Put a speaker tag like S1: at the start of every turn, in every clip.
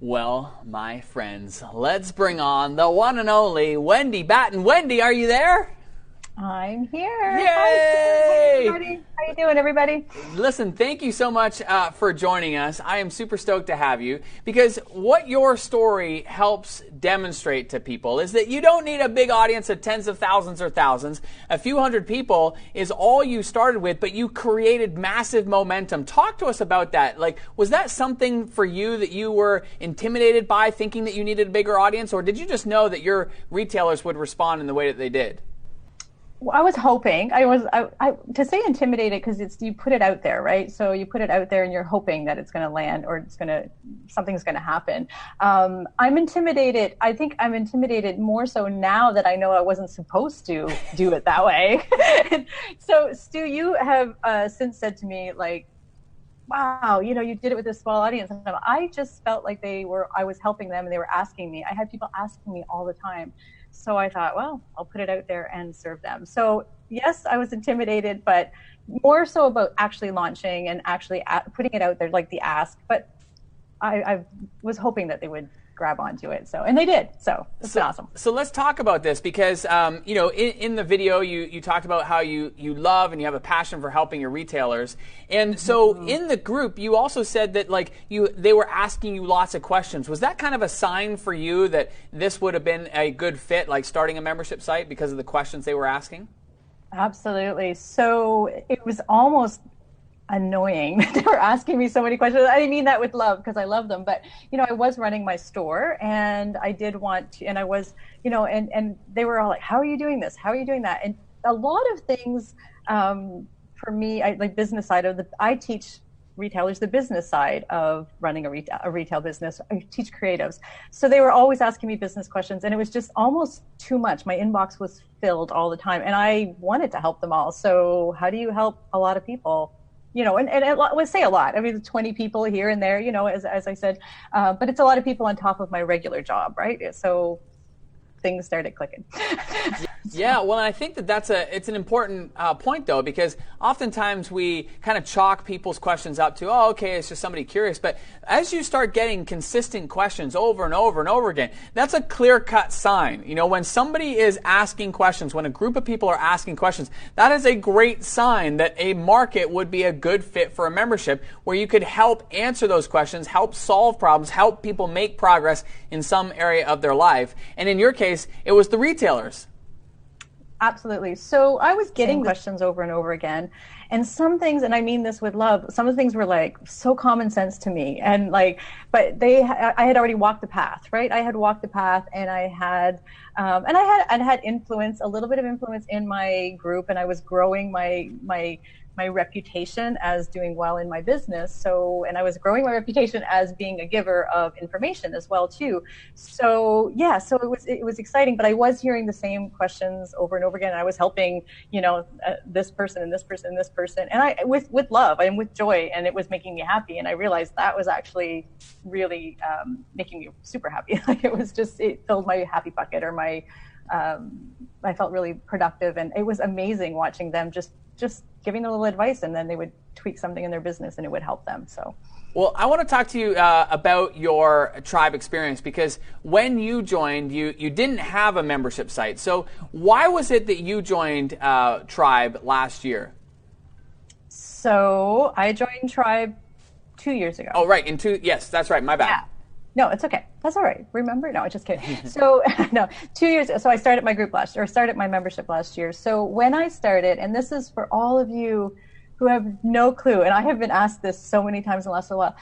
S1: Well, my friends, let's bring on the one and only Wendy Batten. Wendy, are you there?
S2: I'm here.
S1: Yay!
S2: Hi, everybody. How you doing, everybody?
S1: Listen, thank you so much for joining us. I am super stoked to have you because what your story helps demonstrate to people is that you don't need a big audience of tens of thousands or thousands. A few hundred people is all you started with, but you created massive momentum. Talk to us about that. Like, was that something for you that you were intimidated by, thinking that you needed a bigger audience, or did you just know that your retailers would respond in the way that they did?
S2: Well, I was hoping. To say intimidated because you put it out there, right? So you put it out there and you're hoping that it's going to land or something's going to happen. I'm intimidated. I think I'm intimidated more so now that I know I wasn't supposed to do it that way. So Stu, you have since said to me like, wow, you did it with this small audience. And I just felt like I was helping them and they were asking me. I had people asking me all the time. So I thought, well, I'll put it out there and serve them. So yes, I was intimidated, but more so about actually launching and actually putting it out there, like the ask. But I was hoping that they would grab onto it. And they did. So it's been awesome.
S1: So let's talk about this because, in the video, you talked about how you love and you have a passion for helping your retailers. And so in the group, you also said that they were asking you lots of questions. Was that kind of a sign for you that this would have been a good fit, like starting a membership site because of the questions they were asking?
S2: Absolutely. So it was almost annoying. They were asking me so many questions. I mean that with love because I love them. But, I was running my store and I did want to, and I was, and they were all like, how are you doing this? How are you doing that? And a lot of things for me, business side I teach retailers the business side of running a retail business. I teach creatives. So they were always asking me business questions and it was just almost too much. My inbox was filled all the time and I wanted to help them all. So how do you help a lot of people? And I would say a lot. I mean, 20 people here and there, as I said, but it's a lot of people on top of my regular job, right? So things started clicking.
S1: Yeah, well, and I think it's an important point, though, because oftentimes we kind of chalk people's questions up to, oh, okay, it's just somebody curious. But as you start getting consistent questions over and over and over again, that's a clear-cut sign. When somebody is asking questions, when a group of people are asking questions, that is a great sign that a market would be a good fit for a membership where you could help answer those questions, help solve problems, help people make progress in some area of their life. And in your case, it was the retailers.
S2: Absolutely. So I was getting questions over and over again. And some things, and I mean this with love, some of the things were like so common sense to me. And but I had already walked the path, right? I had walked the path and I had influence, a little bit of influence in my group. And I was growing my reputation as doing well in my business. And I was growing my reputation as being a giver of information as well too. So yeah, so it was exciting, but I was hearing the same questions over and over again. And I was helping, this person and this person and this person, and I with love and with joy, and it was making me happy. And I realized that was actually really making me super happy. It filled my happy bucket or my. I felt really productive, and it was amazing watching them just giving a little advice, and then they would tweak something in their business and it would help them. So,
S1: well, I want to talk to you about your tribe experience because when you joined, you didn't have a membership site. So why was it that you joined Tribe last year?
S2: So I joined Tribe 2 years ago.
S1: Oh, right. Yes, that's right. My bad.
S2: Yeah. No, it's okay. That's all right. Remember? No, just kidding. So, no, 2 years. So I started my group started my membership last year. So when I started, and this is for all of you who have no clue, and I have been asked this so many times in the last little while,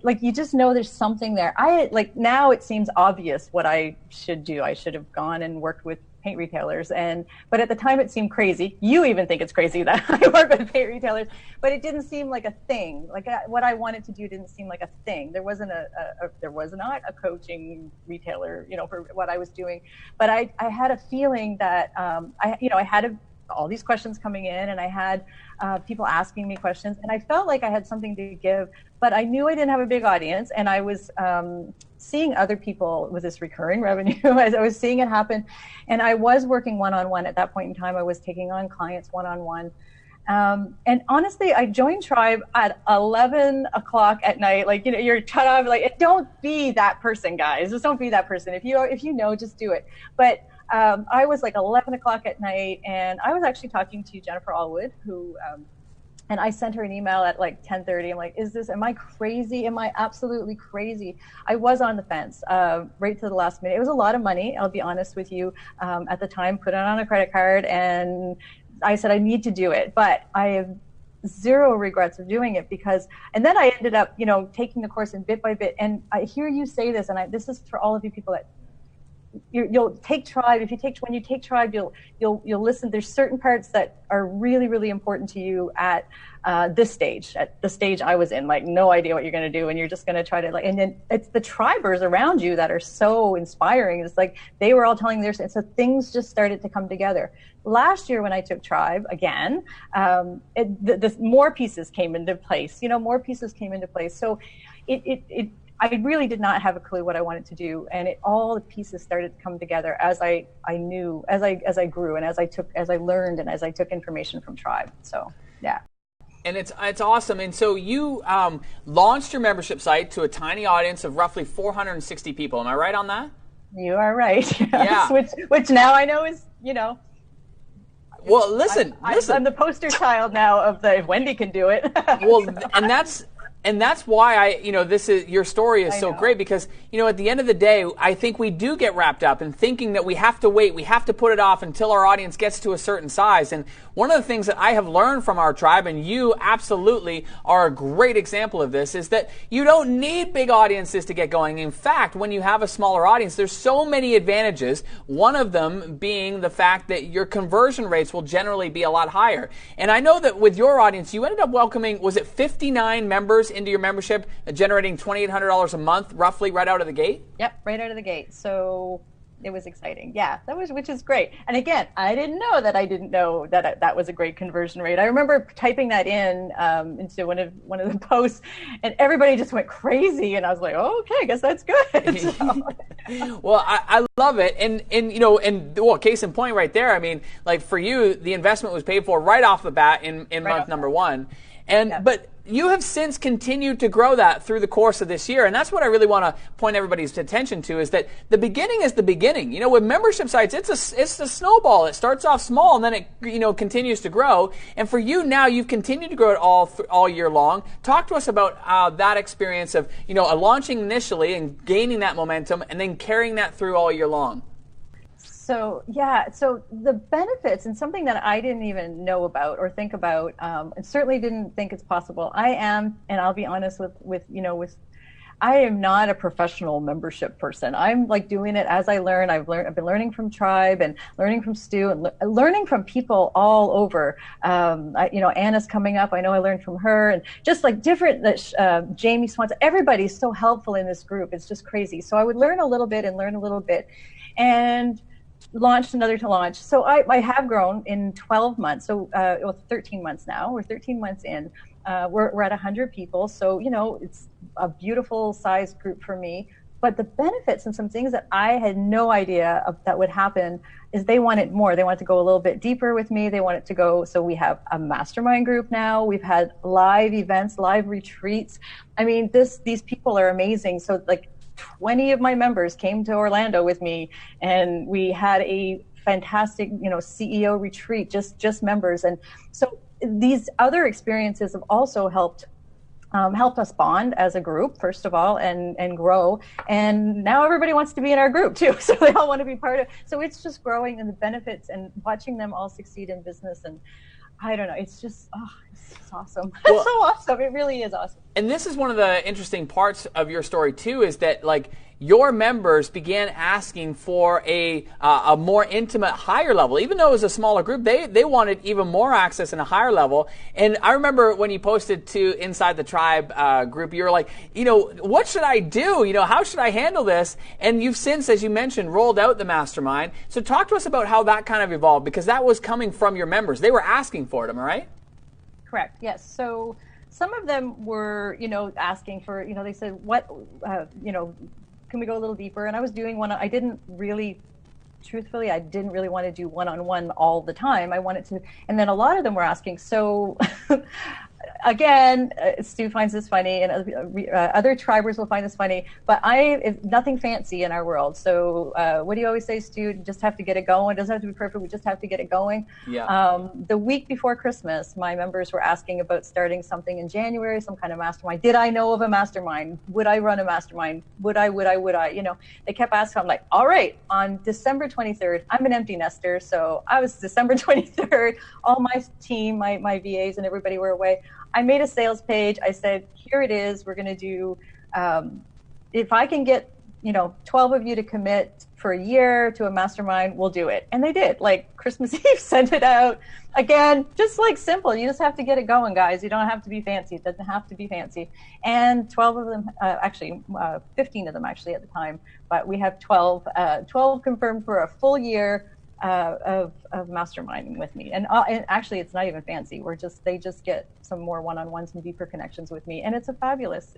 S2: like you just know there's something there. Now it seems obvious what I should do. I should have gone and worked with paint retailers, but at the time it seemed crazy. You even think it's crazy that I work with paint retailers, but it didn't seem like a thing. What I wanted to do didn't seem like a thing. There was not a coaching retailer, for what I was doing. But I had a feeling that I had all these questions coming in, and I had people asking me questions, and I felt like I had something to give, but I knew I didn't have a big audience, and I was seeing other people with this recurring revenue as I was seeing it happen. And I was working one-on-one at that point in time. I was taking on clients one-on-one. And honestly, I joined Tribe at 11 o'clock at night. Like, you know, you're shut off. Like, don't be that person, guys. Just don't be that person. If you know, just do it. But I was like 11 o'clock at night, and I was actually talking to Jennifer Allwood, who, and I sent her an email at like 10:30. I'm like, am I crazy? Am I absolutely crazy? I was on the fence right to the last minute. It was a lot of money, I'll be honest with you. At the time, put it on a credit card, and I said, I need to do it, but I have zero regrets of doing it and then I ended up, you know, taking the course in bit by bit. And I hear you say this, and this is for all of you people that you'll take Tribe. When you take Tribe, you'll listen. There's certain parts that are really, really important to you at this stage, at the stage I was in, like no idea what you're going to do. And you're just going to try to and then it's the Tribers around you that are so inspiring. It's like they were all telling their, so things just started to come together. Last year when I took Tribe again, more pieces came into place, So I really did not have a clue what I wanted to do, and all the pieces started to come together as I grew, and as I learned, and as I took information from Tribe. So yeah.
S1: And it's awesome. And so you launched your membership site to a tiny audience of roughly 460 people. Am I right on that?
S2: You are right. Yes.
S1: Yeah.
S2: Which now I know is, you know.
S1: Well, listen.
S2: I'm the poster child now of if Wendy can do it.
S1: Well, and that's why your story is so great, because, you know, at the end of the day, I think we do get wrapped up in thinking that we have to wait, we have to put it off until our audience gets to a certain size. And one of the things that I have learned from our Tribe, and you absolutely are a great example of this, is that you don't need big audiences to get going. In fact, when you have a smaller audience, there's so many advantages. One of them being the fact that your conversion rates will generally be a lot higher. And I know that with your audience, you ended up welcoming, was it 59 members into your membership, generating $2,800 a month, roughly, right out of the gate?
S2: Yep, right out of the gate. So it was exciting. Yeah, which is great. And again, I didn't know that was a great conversion rate. I remember typing that into one of the posts, and everybody just went crazy. And I was like, oh, okay, I guess that's good. So.
S1: Well, I love it. And case in point right there, I mean, like for you, the investment was paid for right off the bat in month number one. But you have since continued to grow that through the course of this year. And that's what I really want to point everybody's attention to, is that the beginning is the beginning. You know, with membership sites, it's a snowball. It starts off small, and then it continues to grow. And for you now, you've continued to grow it all year long. Talk to us about that experience of, launching initially and gaining that momentum and then carrying that through all year long.
S2: So the benefits, and something that I didn't even know about or think about, and certainly didn't think it's possible. And I'll be honest with I am not a professional membership person. I'm like doing it as I learn. I've been learning from Tribe and learning from Stu and learning from people all over. Anna's coming up. I know I learned from her, and just like different, Jamie Swanson, everybody's so helpful in this group. It's just crazy. So I would learn a little bit and launched another to launch. So I have grown in 12 months. So 13 months now. We're 13 months in. We're at 100 people. So, it's a beautiful sized group for me. But the benefits and some things that I had no idea that would happen is they wanted more. They wanted to go a little bit deeper with me. They wanted to go. So we have a mastermind group now. We've had live events, live retreats. I mean, these people are amazing. So 20 of my members came to Orlando with me, and we had a fantastic, CEO retreat, just members. And so these other experiences have also helped us bond as a group, first of all, and grow. And now everybody wants to be in our group too. So they all want to be part of, so it's just growing, and the benefits and watching them all succeed in business. And I don't know, it's just, it's awesome. Well, it's so awesome. It really is awesome.
S1: And this is one of the interesting parts of your story too, is that your members began asking for a more intimate, higher level. Even though it was a smaller group, they wanted even more access and a higher level. And I remember when you posted to Inside the Tribe group, you were like, what should I do? How should I handle this? And you've since, as you mentioned, rolled out the mastermind. So talk to us about how that kind of evolved, because that was coming from your members. They were asking for it, am I right?
S2: Correct, yes. So some of them were, asking for, they said, what, can we go a little deeper? And I was doing one. I didn't really truthfully, I didn't really want to do one-on-one all the time. I wanted to, and then a lot of them were asking, so again, Stu finds this funny, and other tribers will find this funny, but nothing fancy in our world. So what do you always say, Stu? You just have to get it going. It doesn't have to be perfect. We just have to get it going.
S1: Yeah.
S2: The week before Christmas, my members were asking about starting something in January, some kind of mastermind. Did I know of a mastermind? Would I run a mastermind? Would I? You know, they kept asking. I'm like, all right, on December 23rd, I'm an empty nester. So I was December 23rd, all my team, my VAs and everybody were away. I made a sales page. I said, here it is. We're going to do, if I can get, 12 of you to commit for a year to a mastermind, we'll do it. And they did. Like Christmas Eve, sent it out. Again, just like simple. You just have to get it going, guys. You don't have to be fancy. It doesn't have to be fancy. And 12 of them, 15 of them actually at the time, but we have 12 confirmed for a full year of masterminding with me, and actually it's not even fancy. They just get some more one-on-ones and deeper connections with me, and it's a fabulous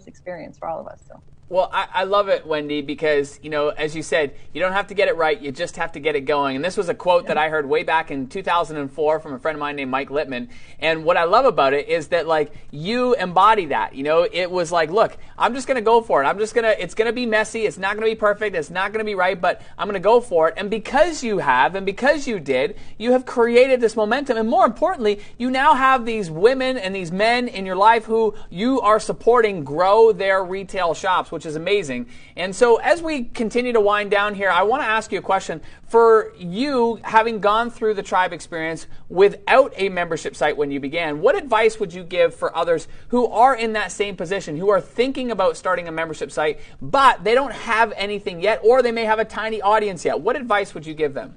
S2: experience for all of us. So.
S1: Well, I love it, Wendy, because, as you said, you don't have to get it right, you just have to get it going. And this was a quote that I heard way back in 2004 from a friend of mine named Mike Littman. And what I love about it is that, like, you embody that. It was like, look, I'm just going to go for it. It's going to be messy. It's not going to be perfect. It's not going to be right, but I'm going to go for it. And because you have, and because you did, you have created this momentum. And more importantly, you now have these women and these men in your life who you are supporting grow their retail shops, which is amazing. And so as we continue to wind down here, I want to ask you a question. For you, having gone through the tribe experience without a membership site when you began, what advice would you give for others who are in that same position, who are thinking about starting a membership site, but they don't have anything yet, or they may have a tiny audience yet? What advice would you give them?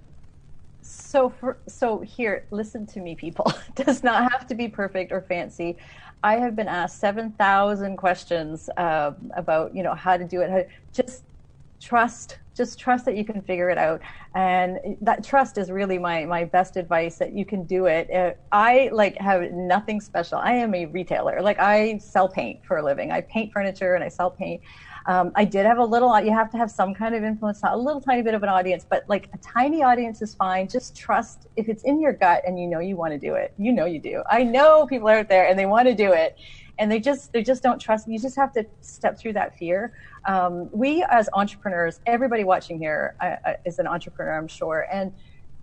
S2: So here, listen to me, people. It does not have to be perfect or fancy. I have been asked 7,000 questions about, how to do it. Just trust that you can figure it out. And that trust is really my best advice, that you can do it. I have nothing special. I am a retailer. I sell paint for a living. I paint furniture and I sell paint. I did have you have to have some kind of influence, not a little tiny bit of an audience, but a tiny audience is fine. Just trust if it's in your gut and you want to do it. You do. I know people out there and they want to do it and they just don't trust. You just have to step through that fear. We as entrepreneurs, everybody watching here is an entrepreneur, I'm sure. And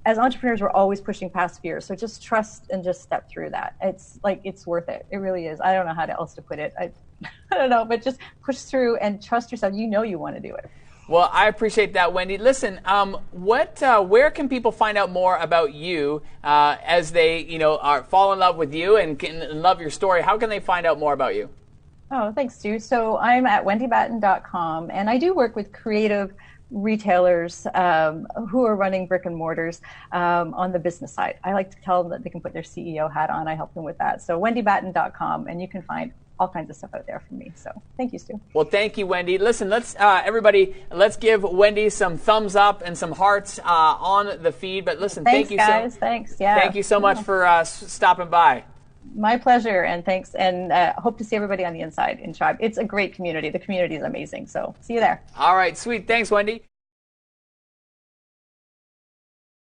S2: as entrepreneurs, we're always pushing past fear. So just trust and just step through that. It's worth it. It really is. I don't know how else to put it. I don't know, but just push through and trust yourself. You want to do it.
S1: Well, I appreciate that, Wendy. Listen, where can people find out more about you as they, fall in love with you and love your story? How can they find out more about you?
S2: Oh, thanks, Stu. So I'm at wendybatten.com, and I do work with creative retailers who are running brick and mortars on the business side. I like to tell them that they can put their CEO hat on. I help them with that. So wendybatten.com, and you can find all kinds of stuff out there from me. So thank you, Stu.
S1: Well, thank you, Wendy. Listen, let's give Wendy some thumbs up and some hearts on the feed. But listen,
S2: thanks,
S1: thank you,
S2: guys. Thanks. Yeah.
S1: Thank you so much for stopping by.
S2: My pleasure, and thanks. And hope to see everybody on the inside in Tribe. It's a great community. The community is amazing. So see you there.
S1: All right, sweet. Thanks, Wendy.